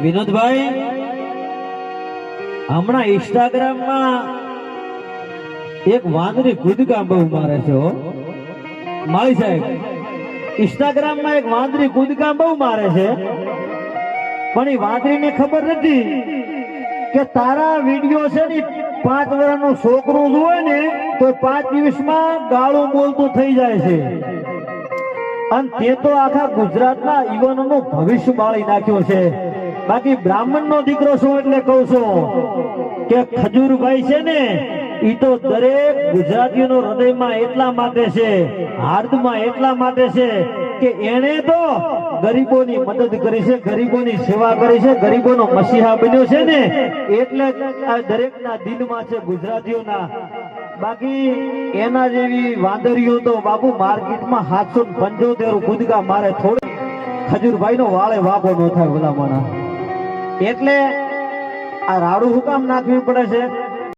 વિનોદભાઈ હમણાં ઇન્સ્ટાગ્રામમાં એક વાંદરી કૂદકા બહુ મારે છે હો માળી સાહેબ. ઇન્સ્ટાગ્રામમાં એક વાંદરી કૂદકા બહુ મારે છે, પણ એ વાંદરીને ખબર નથી કે તારા વિડીયો છે ને 5 વર્ષનું છોકરું જોવે ને તો 5 દિવસમાં ગાળું બોલતું થઈ જાય છે. અને તે તો આખા ગુજરાતના યુવાનોનું ભવિષ્ય બાળી નાખ્યો છે. બાકી બ્રાહ્મણનો દીકરો છું એટલે કહું છું કે ખજૂરભાઈ છે ને ઈ તો દરેક ગુજરાતીઓનો હૃદયમાં એટલા માટે છે, હાર્દમાં એટલા માટે છે કે એને તો ગરીબોની મદદ કરી છે, ગરીબોની સેવા કરી છે, ગરીબોનો મસીહા બન્યો છે ને એટલે આ દરેકના દિલમાં છે ગુજરાતીઓના. બાકી એના જેવી વાંદરીઓ તો બાપુ માર્કેટમાં 775 કૂદકા મારે. થોડી ખજૂરભાઈ નો વાળે વાપો ન થાય ભલામણા. એટલે આ રાડું હુકામ નાખવી પડે છે.